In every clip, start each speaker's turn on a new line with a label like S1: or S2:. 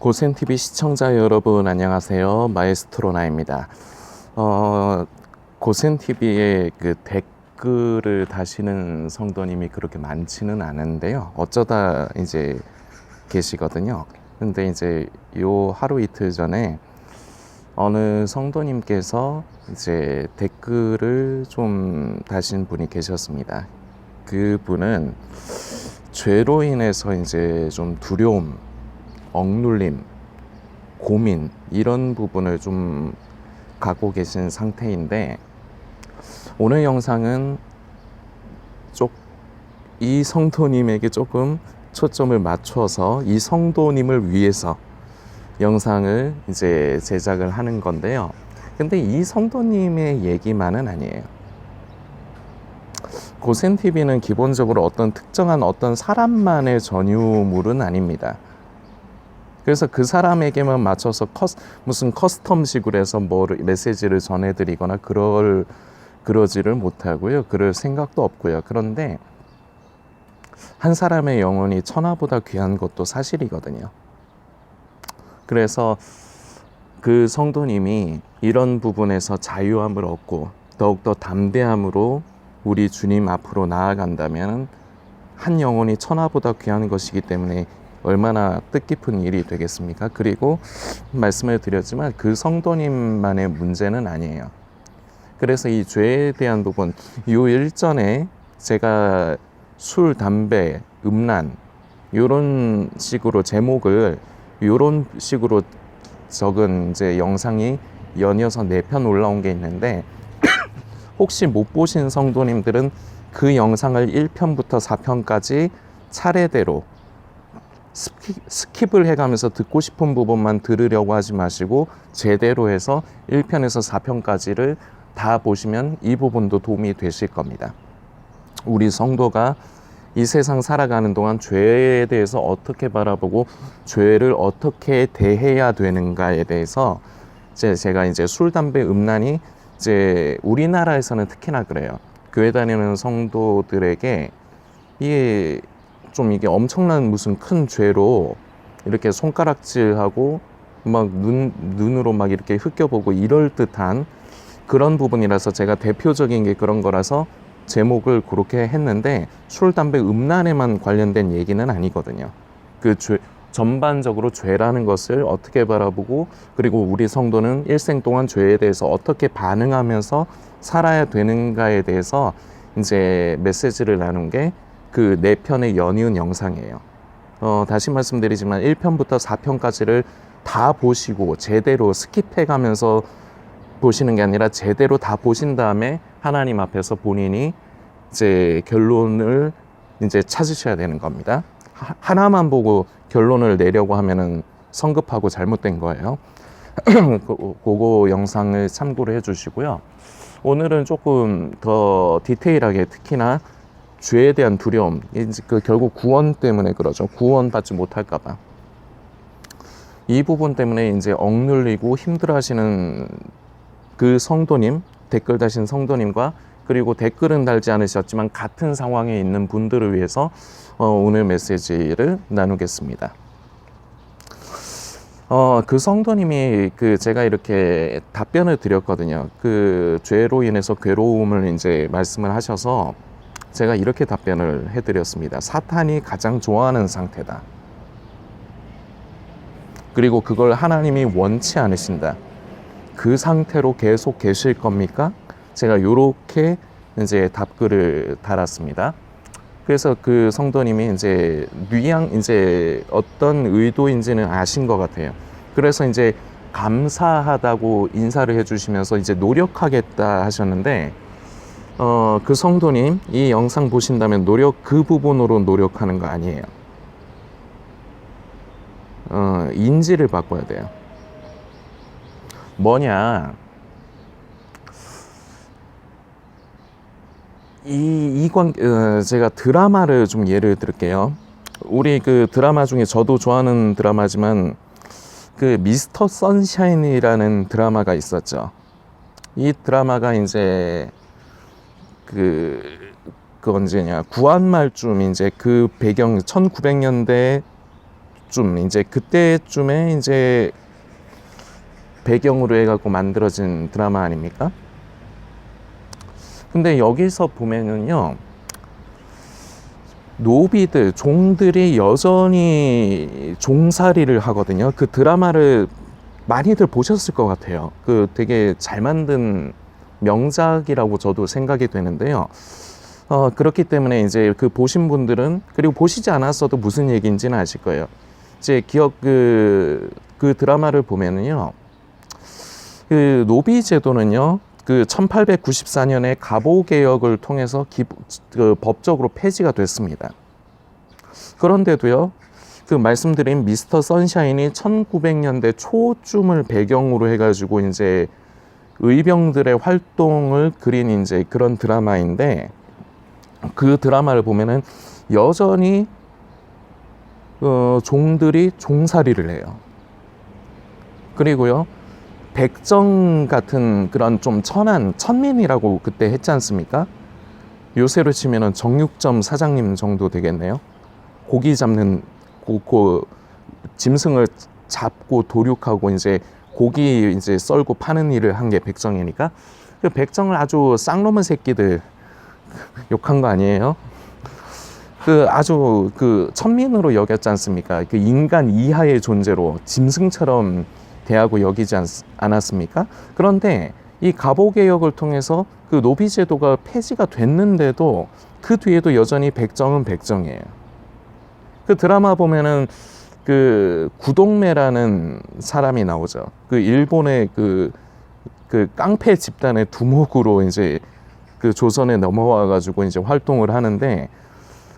S1: 고센TV 시청자 여러분 안녕하세요. 마에스트로나입니다. 고센TV에 그 댓글을 다시는 성도님이 그렇게 많지는 않은데요. 어쩌다 이제 계시거든요. 근데 이제 요 하루 이틀 전에 어느 성도님께서 이제 댓글을 좀 다신 분이 계셨습니다. 그 분은 죄로 인해서 이제 좀 두려움, 억눌림, 고민 이런 부분을 좀 갖고 계신 상태인데, 오늘 영상은 이 성도님에게 조금 초점을 맞춰서 이 성도님을 위해서 영상을 이제 제작을 하는 건데요. 근데 이 성도님의 얘기만은 아니에요. 고센TV는 기본적으로 어떤 특정한 어떤 사람만의 전유물은 아닙니다. 그래서 그 사람에게만 맞춰서 무슨 커스텀식으로 해서 메시지를 전해드리거나 그러지를 못하고요. 그럴 생각도 없고요. 그런데 한 사람의 영혼이 천하보다 귀한 것도 사실이거든요. 그래서 그 성도님이 이런 부분에서 자유함을 얻고 더욱더 담대함으로 우리 주님 앞으로 나아간다면 한 영혼이 천하보다 귀한 것이기 때문에 얼마나 뜻깊은 일이 되겠습니까? 그리고 말씀을 드렸지만 그 성도님만의 문제는 아니에요. 그래서 이 죄에 대한 부분, 이 일전에 제가 술, 담배, 음란 이런 식으로 제목을 이런 식으로 적은 이제 영상이 연이어서 4편 올라온 게 있는데, 혹시 못 보신 성도님들은 그 영상을 1편부터 4편까지 차례대로 스킵을 해가면서 듣고 싶은 부분만 들으려고 하지 마시고 제대로 해서 1편에서 4편까지를 다 보시면 이 부분도 도움이 되실 겁니다. 우리 성도가 이 세상 살아가는 동안 죄에 대해서 어떻게 바라보고 죄를 어떻게 대해야 되는가에 대해서 제가 이제 술, 담배, 음란이 이제 우리나라에서는 특히나 그래요. 교회 다니는 성도들에게 이게 엄청난 무슨 큰 죄로 이렇게 손가락질하고 막 눈으로 막 이렇게 흑겨보고 이럴 듯한 그런 부분이라서 제가 대표적인 게 그런 거라서 제목을 그렇게 했는데, 술, 담배, 음란에만 관련된 얘기는 아니거든요. 그 죄, 전반적으로 죄라는 것을 어떻게 바라보고, 그리고 우리 성도는 일생 동안 죄에 대해서 어떻게 반응하면서 살아야 되는가에 대해서 이제 메시지를 나눈 게 그 4편의 연이은 영상이에요. 다시 말씀드리지만 1편부터 4편까지를 다 보시고 제대로 스킵해가면서 보시는 게 아니라 제대로 다 보신 다음에 하나님 앞에서 본인이 이제 결론을 이제 찾으셔야 되는 겁니다. 하나만 보고 결론을 내려고 하면은 성급하고 잘못된 거예요. 그거 영상을 참고로 해주시고요. 오늘은 조금 더 디테일하게, 특히나 죄에 대한 두려움, 결국 구원 때문에 그러죠. 구원 받지 못할까봐. 이 부분 때문에 이제 억눌리고 힘들어하시는 그 성도님, 댓글 다신 성도님과, 그리고 댓글은 달지 않으셨지만 같은 상황에 있는 분들을 위해서 오늘 메시지를 나누겠습니다. 그 성도님이 제가 이렇게 답변을 드렸거든요. 그 죄로 인해서 괴로움을 이제 말씀을 하셔서 제가 이렇게 답변을 해드렸습니다. 사탄이 가장 좋아하는 상태다. 그리고 그걸 하나님이 원치 않으신다. 그 상태로 계속 계실 겁니까? 제가 요렇게 이제 답글을 달았습니다. 그래서 그 성도님이 이제 어떤 의도인지는 아신 것 같아요. 그래서 이제 감사하다고 인사를 해주시면서 이제 노력하겠다 하셨는데, 그 성도님 이 영상 보신다면 그 부분으로 노력하는 거 아니에요. 인지를 바꿔야 돼요. 뭐냐, 제가 드라마를 좀 예를 들게요. 우리 그 드라마 중에 저도 좋아하는 드라마지만 그 미스터 선샤인이라는 드라마가 있었죠. 이 드라마가 이제 그 언제냐, 구한말쯤 이제 그 배경 1900년대 쯤 이제 그때쯤에 이제 배경으로 해갖고 만들어진 드라마 아닙니까? 근데 여기서 보면은요, 노비들, 종들이 여전히 종살이를 하거든요. 그 드라마를 많이들 보셨을 것 같아요. 그 되게 잘 만든 명작이라고 저도 생각이 되는데요. 그렇기 때문에 이제 그 보신 분들은, 그리고 보시지 않았어도 무슨 얘기인지는 아실 거예요. 이제 그 드라마를 보면은요, 그 노비 제도는요, 그 1894년에 갑오개혁을 통해서 법적으로 폐지가 됐습니다. 그런데도요, 그 말씀드린 미스터 선샤인이 1900년대 초쯤을 배경으로 해가지고 이제 의병들의 활동을 그린 이제 그런 드라마인데, 그 드라마를 보면은 여전히 종들이 종살이를 해요. 그리고요, 백정 같은 그런 좀 천민이라고 그때 했지 않습니까? 요새로 치면은 정육점 사장님 정도 되겠네요. 고기 잡는 짐승을 잡고 도륙하고 이제 고기 이제 썰고 파는 일을 한 게 백정이니까, 그 백정을 아주 쌍놈의 새끼들 욕한 거 아니에요? 그 아주 그 천민으로 여겼지 않습니까? 그 인간 이하의 존재로 짐승처럼 대하고 여기지 않았습니까? 그런데 이 갑오개혁을 통해서 그 노비제도가 폐지가 됐는데도 그 뒤에도 여전히 백정은 백정이에요. 그 드라마 보면은 그 구동매라는 사람이 나오죠. 그 일본의 그 깡패 집단의 두목으로 이제 그 조선에 넘어와 가지고 이제 활동을 하는데,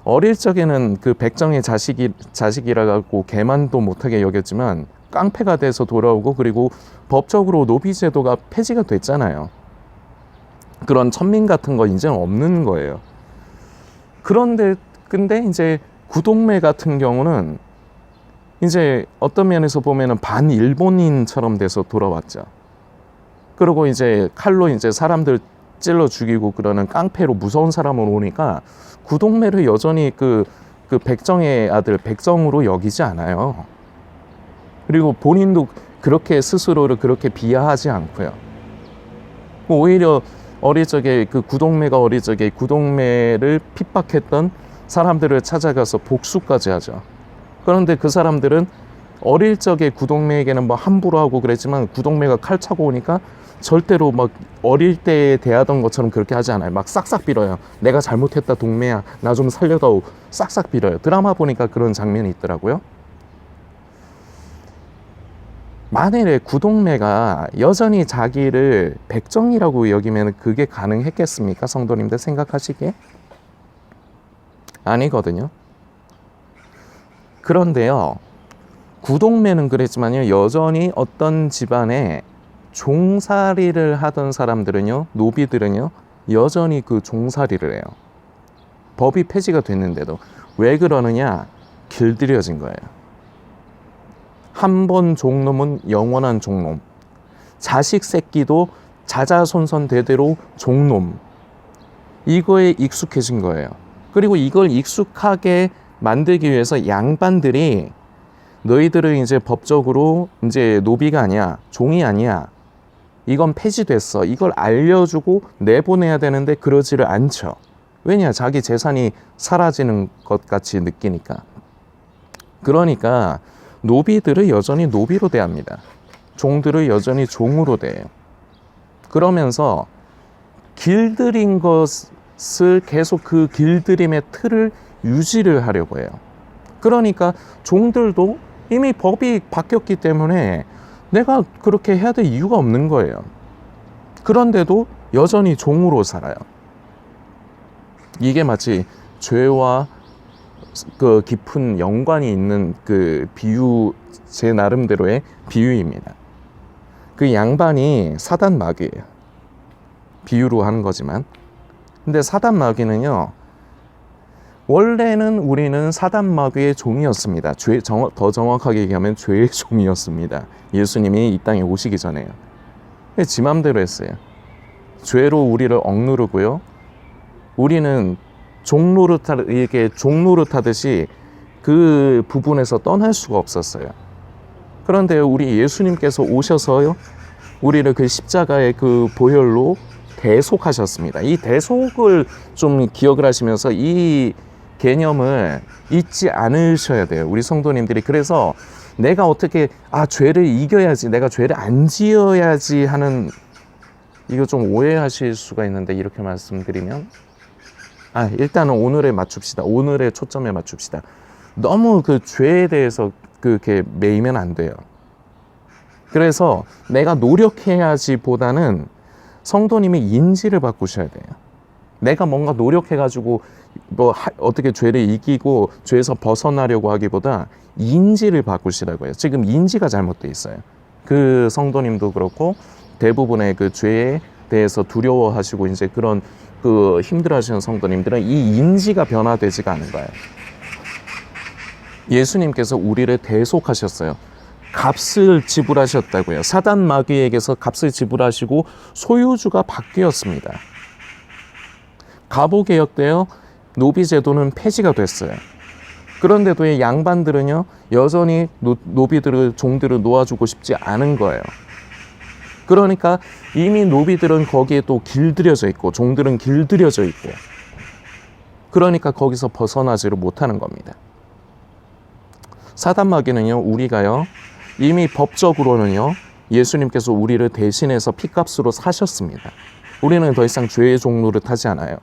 S1: 어릴 적에는 그 백정의 자식이라 갖고 개만도 못하게 여겼지만 깡패가 돼서 돌아오고, 그리고 법적으로 노비제도가 폐지가 됐잖아요. 그런 천민 같은 거 이제는 없는 거예요. 그런데 근데 이제 구동매 같은 경우는 이제 어떤 면에서 보면은 반일본인처럼 돼서 돌아왔죠. 그리고 이제 칼로 이제 사람들 찔러 죽이고 그러는 깡패로 무서운 사람으로 오니까 구동매를 여전히 그 백정의 아들 백정으로 여기지 않아요. 그리고 본인도 그렇게 스스로를 그렇게 비하하지 않고요. 오히려 어릴 적에 그 구동매가 어릴 적에 구동매를 핍박했던 사람들을 찾아가서 복수까지 하죠. 그런데 그 사람들은 어릴 적에 구동매에게는 뭐 함부로 하고 그랬지만, 구동매가 칼 차고 오니까 절대로 막 어릴 때 대하던 것처럼 그렇게 하지 않아요. 막 싹싹 빌어요. 내가 잘못했다 동매야, 나 좀 살려다오, 싹싹 빌어요. 드라마 보니까 그런 장면이 있더라고요. 만일에 구동매가 여전히 자기를 백정이라고 여기면 그게 가능했겠습니까? 성도님들 생각하시기에? 아니거든요. 그런데요, 구동매는 그랬지만요, 여전히 어떤 집안에 종살이를 하던 사람들은요, 노비들은요, 여전히 그 종살이를 해요. 법이 폐지가 됐는데도. 왜 그러느냐? 길들여진 거예요. 한 번 종놈은 영원한 종놈. 자식 새끼도 자자손손 대대로 종놈. 이거에 익숙해진 거예요. 그리고 이걸 익숙하게 만들기 위해서 양반들이 너희들은 이제 법적으로 이제 노비가 아니야, 종이 아니야, 이건 폐지됐어, 이걸 알려주고 내보내야 되는데 그러지를 않죠. 왜냐? 자기 재산이 사라지는 것 같이 느끼니까. 그러니까 노비들을 여전히 노비로 대합니다. 종들을 여전히 종으로 대해요. 그러면서 길들인 것을 계속 그 길들임의 틀을 유지를 하려고 해요. 그러니까 종들도 이미 법이 바뀌었기 때문에 내가 그렇게 해야 될 이유가 없는 거예요. 그런데도 여전히 종으로 살아요. 이게 마치 죄와 그 깊은 연관이 있는 그 비유, 제 나름대로의 비유입니다. 그 양반이 사단 마귀예요. 비유로 하는 거지만. 근데 사단 마귀는요, 원래는 우리는 사단 마귀의 종이었습니다. 더 정확하게 얘기하면 죄의 종이었습니다. 예수님이 이 땅에 오시기 전에요. 지 맘대로 했어요. 죄로 우리를 억누르고요, 우리는 종노릇하듯이 그 부분에서 떠날 수가 없었어요. 그런데 우리 예수님께서 오셔서요, 우리를 그 십자가의 그 보혈로 대속하셨습니다. 이 대속을 좀 기억을 하시면서 이 개념을 잊지 않으셔야 돼요. 우리 성도님들이. 그래서 내가 어떻게 죄를 이겨야지, 내가 죄를 안 지어야지 하는, 이거 좀 오해하실 수가 있는데, 이렇게 말씀드리면 일단은 오늘에 맞춥시다. 오늘의 초점에 맞춥시다. 너무 그 죄에 대해서 그렇게 매이면 안 돼요. 그래서 내가 노력해야지 보다는 성도님이 인지를 바꾸셔야 돼요. 내가 뭔가 노력해가지고 어떻게 죄를 이기고 죄에서 벗어나려고 하기보다 인지를 바꾸시라고요. 지금 인지가 잘못되어 있어요. 그 성도님도 그렇고 대부분의 그 죄에 대해서 두려워하시고 이제 그런 그 힘들어하시는 성도님들은 이 인지가 변화되지가 않은 거예요. 예수님께서 우리를 대속하셨어요. 값을 지불하셨다고요. 사단 마귀에게서 값을 지불하시고 소유주가 바뀌었습니다. 갑오개혁되어 노비제도는 폐지가 됐어요. 그런데도 이 양반들은요, 여전히 노비들을, 종들을 놓아주고 싶지 않은 거예요. 그러니까 이미 노비들은 거기에 또 길들여져 있고 종들은 길들여져 있고, 그러니까 거기서 벗어나지를 못하는 겁니다. 사단 마귀는요, 우리가요, 이미 법적으로는요, 예수님께서 우리를 대신해서 피값으로 사셨습니다. 우리는 더 이상 죄의 종로를 타지 않아요.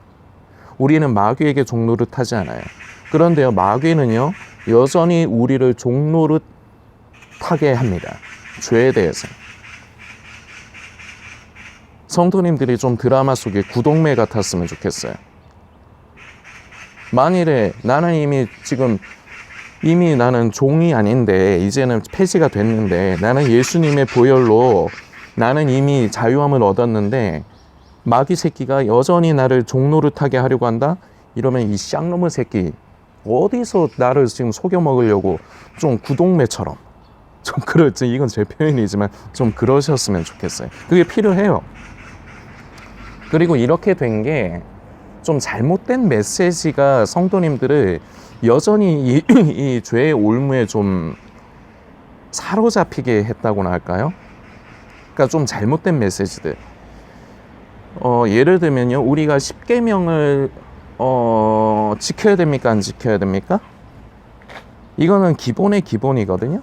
S1: 우리는 마귀에게 종로를 타지 않아요. 그런데요, 마귀는요, 여전히 우리를 종로를 타게 합니다. 죄에 대해서. 성도님들이 좀 드라마 속의 구동매 같았으면 좋겠어요. 만일에 나는 이미 나는 종이 아닌데, 이제는 폐지가 됐는데, 나는 예수님의 보혈로 나는 이미 자유함을 얻었는데 마귀 새끼가 여전히 나를 종노릇하게 하려고 한다? 이러면 이 쌍놈의 새끼 어디서 나를 지금 속여 먹으려고, 좀 구동매처럼 좀 그렇지, 이건 제 표현이지만 좀 그러셨으면 좋겠어요. 그게 필요해요. 그리고 이렇게 된 게 좀 잘못된 메시지가 성도님들을 여전히 이 죄의 올무에 좀 사로잡히게 했다고나 할까요? 그러니까 좀 잘못된 메시지들. 예를 들면요, 우리가 십계명을 지켜야 됩니까? 안 지켜야 됩니까? 이거는 기본의 기본이거든요.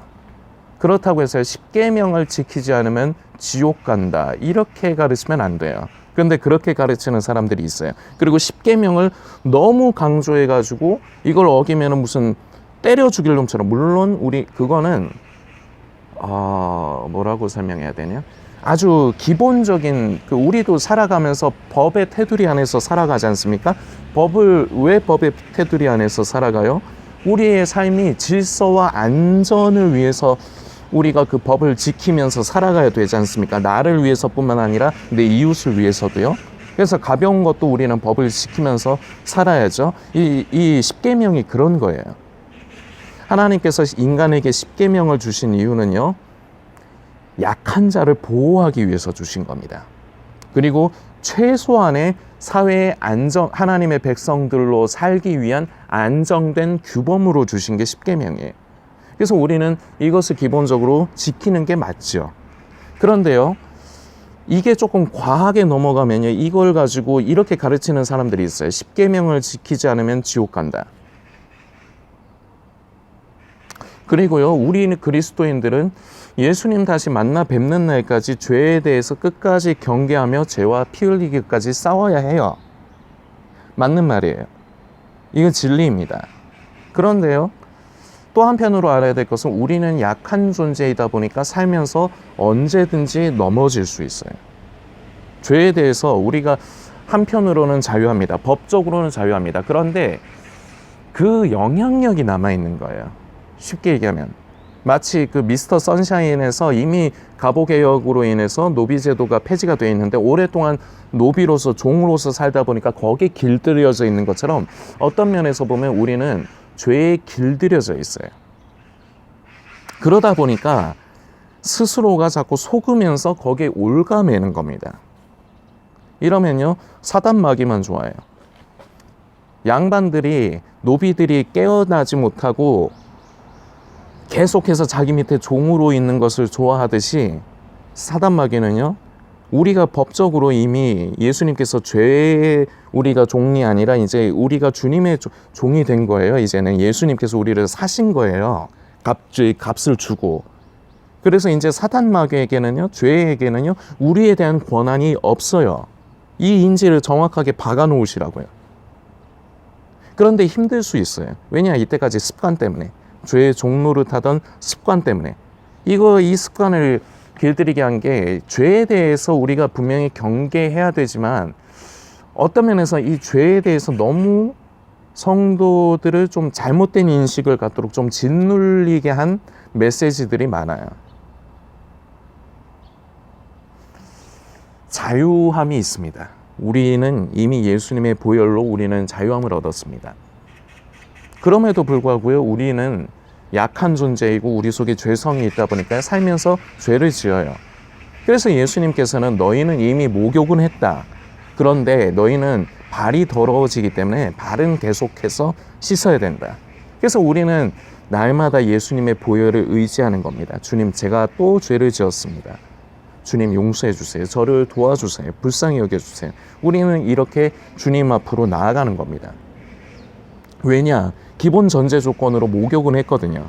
S1: 그렇다고 해서 십계명을 지키지 않으면 지옥 간다, 이렇게 가르치면 안 돼요. 그런데 그렇게 가르치는 사람들이 있어요. 그리고 십계명을 너무 강조해가지고 이걸 어기면 무슨 때려 죽일 놈처럼, 물론 그거는 뭐라고 설명해야 되냐, 아주 기본적인, 우리도 살아가면서 법의 테두리 안에서 살아가지 않습니까? 왜 법의 테두리 안에서 살아가요? 우리의 삶이 질서와 안전을 위해서 우리가 그 법을 지키면서 살아가야 되지 않습니까? 나를 위해서뿐만 아니라 내 이웃을 위해서도요. 그래서 가벼운 것도 우리는 법을 지키면서 살아야죠. 이 십계명이 그런 거예요. 하나님께서 인간에게 십계명을 주신 이유는요, 약한 자를 보호하기 위해서 주신 겁니다. 그리고 최소한의 사회의 하나님의 백성들로 살기 위한 안정된 규범으로 주신 게 십계명이에요. 그래서 우리는 이것을 기본적으로 지키는 게 맞죠. 그런데요, 이게 조금 과하게 넘어가면요, 이걸 가지고 이렇게 가르치는 사람들이 있어요. 십계명을 지키지 않으면 지옥 간다. 그리고요, 우리 그리스도인들은 예수님 다시 만나 뵙는 날까지 죄에 대해서 끝까지 경계하며 죄와 피 흘리기까지 싸워야 해요. 맞는 말이에요. 이건 진리입니다. 그런데요, 또 한편으로 알아야 될 것은 우리는 약한 존재이다 보니까 살면서 언제든지 넘어질 수 있어요. 죄에 대해서 우리가 한편으로는 자유합니다. 법적으로는 자유합니다. 그런데 그 영향력이 남아있는 거예요. 쉽게 얘기하면 마치 그 미스터 선샤인에서 이미 갑오개혁으로 인해서 노비제도가 폐지가 되어 있는데 오랫동안 노비로서 종으로서 살다 보니까 거기에 길들여져 있는 것처럼 어떤 면에서 보면 우리는 죄에 길들여져 있어요. 그러다 보니까 스스로가 자꾸 속으면서 거기에 올가매는 겁니다. 이러면요, 사단 마귀만 좋아해요. 양반들이 노비들이 깨어나지 못하고 계속해서 자기 밑에 종으로 있는 것을 좋아하듯이 사단 마귀는요, 우리가 법적으로 이미 예수님께서 죄의 우리가 종이 아니라 이제 우리가 주님의 종이 된 거예요. 이제는 예수님께서 우리를 사신 거예요. 값을 주고. 그래서 이제 사단 마귀에게는요, 죄에게는요, 우리에 대한 권한이 없어요. 이 인지를 정확하게 박아 놓으시라고요. 그런데 힘들 수 있어요. 왜냐, 이때까지 습관 때문에, 죄의 종노릇하던 습관 때문에. 이 습관을 길들이게 한 게, 죄에 대해서 우리가 분명히 경계해야 되지만 어떤 면에서 이 죄에 대해서 너무 성도들을 좀 잘못된 인식을 갖도록 좀 짓눌리게 한 메시지들이 많아요. 자유함이 있습니다. 우리는 이미 예수님의 보혈로 우리는 자유함을 얻었습니다. 그럼에도 불구하고요, 우리는 약한 존재이고 우리 속에 죄성이 있다 보니까 살면서 죄를 지어요. 그래서 예수님께서는 너희는 이미 목욕은 했다. 그런데 너희는 발이 더러워지기 때문에 발은 계속해서 씻어야 된다. 그래서 우리는 날마다 예수님의 보혈을 의지하는 겁니다. 주님, 제가 또 죄를 지었습니다. 주님 용서해 주세요. 저를 도와주세요. 불쌍히 여겨주세요. 우리는 이렇게 주님 앞으로 나아가는 겁니다. 왜냐? 기본 전제 조건으로 목욕은 했거든요.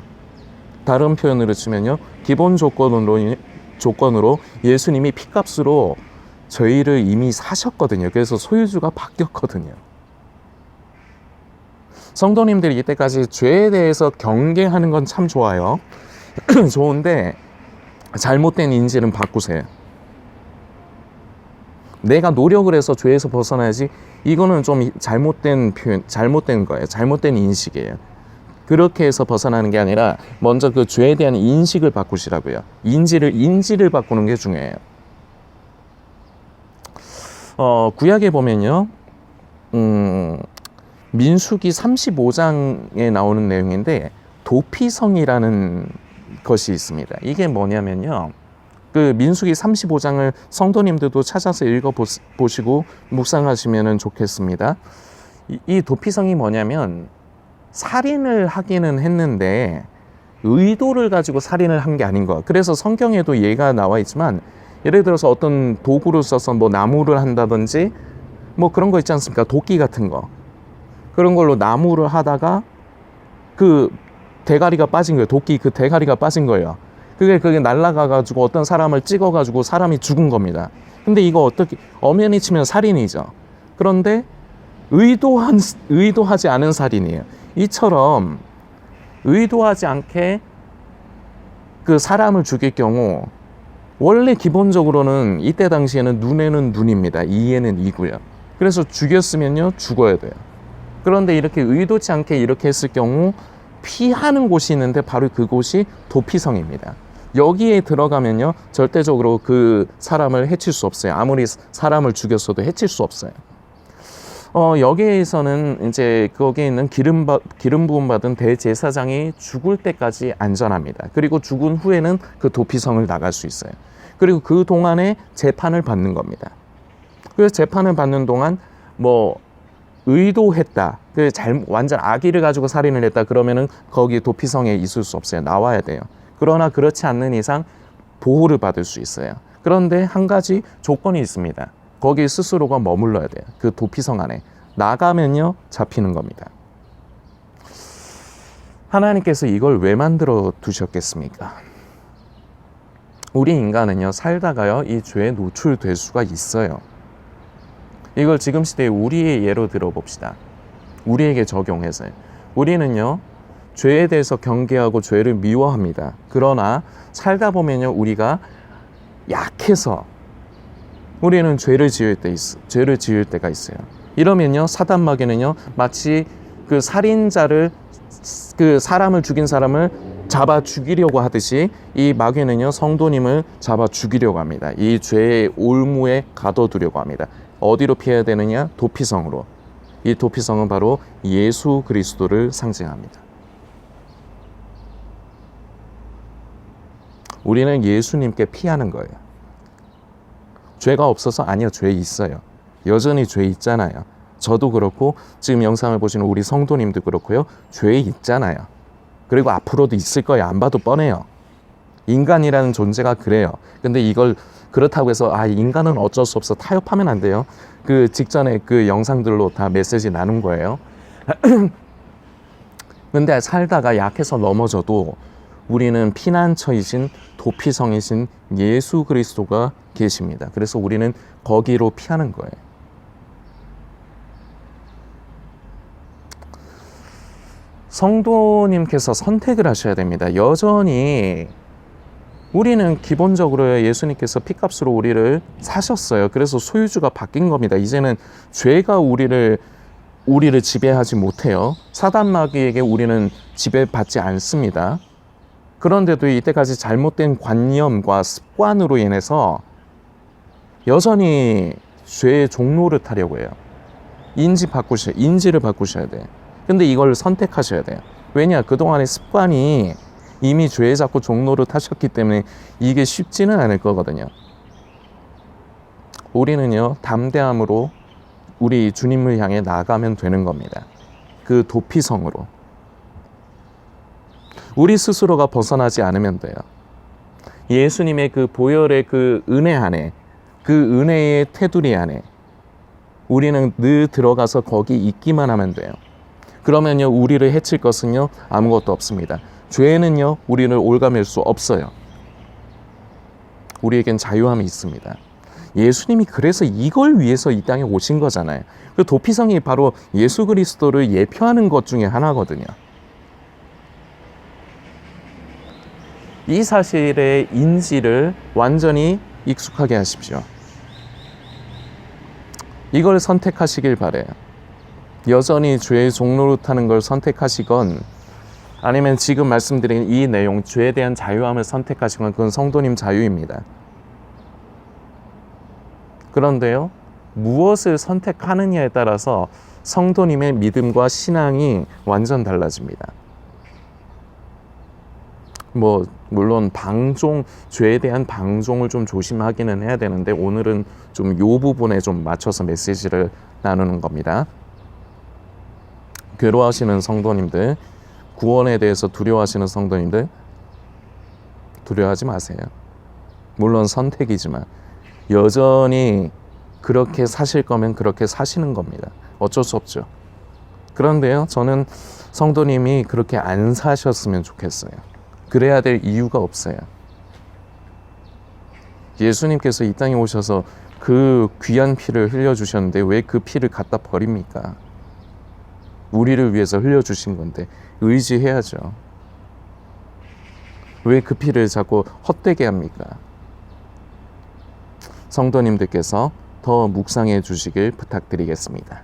S1: 다른 표현으로 치면요, 기본 조건으로 예수님이 피값으로 저희를 이미 사셨거든요. 그래서 소유주가 바뀌었거든요. 성도님들이 이때까지 죄에 대해서 경계하는 건 참 좋아요. 좋은데 잘못된 인지는 바꾸세요. 내가 노력을 해서 죄에서 벗어나야지, 이거는 좀 잘못된 표현, 잘못된 거예요. 잘못된 인식이에요. 그렇게 해서 벗어나는 게 아니라 먼저 그 죄에 대한 인식을 바꾸시라고요. 인지를 바꾸는 게 중요해요. 구약에 보면요, 민수기 35장에 나오는 내용인데 도피성이라는 것이 있습니다. 이게 뭐냐면요, 그 민수기 35장을 성도님들도 찾아서 읽어보시고 묵상하시면 좋겠습니다. 이 도피성이 뭐냐면, 살인을 하기는 했는데 의도를 가지고 살인을 한 게 아닌 거. 그래서 성경에도 예가 나와 있지만, 예를 들어서 어떤 도구를 써서 뭐 나무를 한다든지 뭐 그런 거 있지 않습니까? 도끼 같은 거. 그런 걸로 나무를 하다가 그 대가리가 빠진 거예요. 도끼 그 대가리가 빠진 거예요. 그게 날아가가지고 어떤 사람을 찍어가지고 사람이 죽은 겁니다. 근데 이거 어떻게, 엄연히 치면 살인이죠. 그런데 의도하지 않은 살인이에요. 이처럼 의도하지 않게 그 사람을 죽일 경우, 원래 기본적으로는 이때 당시에는 눈에는 눈입니다. 이에는 이고요. 그래서 죽였으면요, 죽어야 돼요. 그런데 이렇게 의도치 않게 이렇게 했을 경우 피하는 곳이 있는데 바로 그곳이 도피성입니다. 여기에 들어가면요, 절대적으로 그 사람을 해칠 수 없어요. 아무리 사람을 죽였어도 해칠 수 없어요. 여기에서는 이제 거기에 있는 기름 부음 받은 대제사장이 죽을 때까지 안전합니다. 그리고 죽은 후에는 그 도피성을 나갈 수 있어요. 그리고 그 동안에 재판을 받는 겁니다. 그래서 재판을 받는 동안 뭐 의도했다, 완전 악의를 가지고 살인을 했다, 그러면은 거기 도피성에 있을 수 없어요. 나와야 돼요. 그러나 그렇지 않는 이상 보호를 받을 수 있어요. 그런데 한 가지 조건이 있습니다. 거기 스스로가 머물러야 돼요. 그 도피성 안에. 나가면요, 잡히는 겁니다. 하나님께서 이걸 왜 만들어 두셨겠습니까? 우리 인간은요, 살다가요, 이 죄에 노출될 수가 있어요. 이걸 지금 시대에 우리의 예로 들어봅시다. 우리에게 적용해서요. 우리는요, 죄에 대해서 경계하고 죄를 미워합니다. 그러나 살다 보면요, 우리가 약해서 우리는 죄를 지을 때가 있어요. 이러면요, 사단 마귀는요, 마치 그 살인자를, 그 사람을 죽인 사람을 잡아 죽이려고 하듯이 이 마귀는요, 성도님을 잡아 죽이려고 합니다. 이 죄의 올무에 가둬두려고 합니다. 어디로 피해야 되느냐? 도피성으로. 이 도피성은 바로 예수 그리스도를 상징합니다. 우리는 예수님께 피하는 거예요. 죄가 없어서? 아니요, 죄 있어요. 여전히 죄 있잖아요. 저도 그렇고 지금 영상을 보시는 우리 성도님도 그렇고요. 죄 있잖아요. 그리고 앞으로도 있을 거예요. 안 봐도 뻔해요. 인간이라는 존재가 그래요. 근데 이걸 그렇다고 해서 인간은 어쩔 수 없어 타협하면 안 돼요. 그 직전에 그 영상들로 다 메시지 나눈 거예요. 근데 살다가 약해서 넘어져도 우리는 피난처이신 도피성이신 예수 그리스도가 계십니다. 그래서 우리는 거기로 피하는 거예요. 성도님께서 선택을 하셔야 됩니다. 여전히 우리는 기본적으로 예수님께서 피값으로 우리를 사셨어요. 그래서 소유주가 바뀐 겁니다. 이제는 죄가 우리를 지배하지 못해요. 사단 마귀에게 우리는 지배받지 않습니다. 그런데도 이때까지 잘못된 관념과 습관으로 인해서 여전히 죄의 종로를 타려고 해요. 인지를 바꾸셔야 돼요. 근데 이걸 선택하셔야 돼요. 왜냐? 그동안의 습관이 이미 죄에 자꾸 종로를 타셨기 때문에 이게 쉽지는 않을 거거든요. 우리는요, 담대함으로 우리 주님을 향해 나가면 되는 겁니다. 그 도피성으로. 우리 스스로가 벗어나지 않으면 돼요. 예수님의 그 보혈의 그 은혜 안에, 그 은혜의 테두리 안에 우리는 늘 들어가서 거기 있기만 하면 돼요. 그러면요, 우리를 해칠 것은요, 아무것도 없습니다. 죄는요, 우리를 올가맬 수 없어요. 우리에겐 자유함이 있습니다. 예수님이 그래서 이걸 위해서 이 땅에 오신 거잖아요. 그 도피성이 바로 예수 그리스도를 예표하는 것 중에 하나거든요. 이 사실의 인지를 완전히 익숙하게 하십시오. 이걸 선택하시길 바래요. 여전히 죄의 종로를 타는 걸 선택하시건 아니면 지금 말씀드린 이 내용, 죄에 대한 자유함을 선택하시건 그건 성도님 자유입니다. 그런데요, 무엇을 선택하느냐에 따라서 성도님의 믿음과 신앙이 완전 달라집니다. 물론 죄에 대한 방종을 좀 조심하기는 해야 되는데 오늘은 좀 요 부분에 좀 맞춰서 메시지를 나누는 겁니다. 괴로워하시는 성도님들, 구원에 대해서 두려워하시는 성도님들, 두려워하지 마세요. 물론 선택이지만 여전히 그렇게 사실 거면 그렇게 사시는 겁니다. 어쩔 수 없죠. 그런데요, 저는 성도님이 그렇게 안 사셨으면 좋겠어요. 그래야 될 이유가 없어요. 예수님께서 이 땅에 오셔서 그 귀한 피를 흘려주셨는데 왜 그 피를 갖다 버립니까? 우리를 위해서 흘려주신 건데 의지해야죠. 왜 그 피를 자꾸 헛되게 합니까? 성도님들께서 더 묵상해 주시길 부탁드리겠습니다.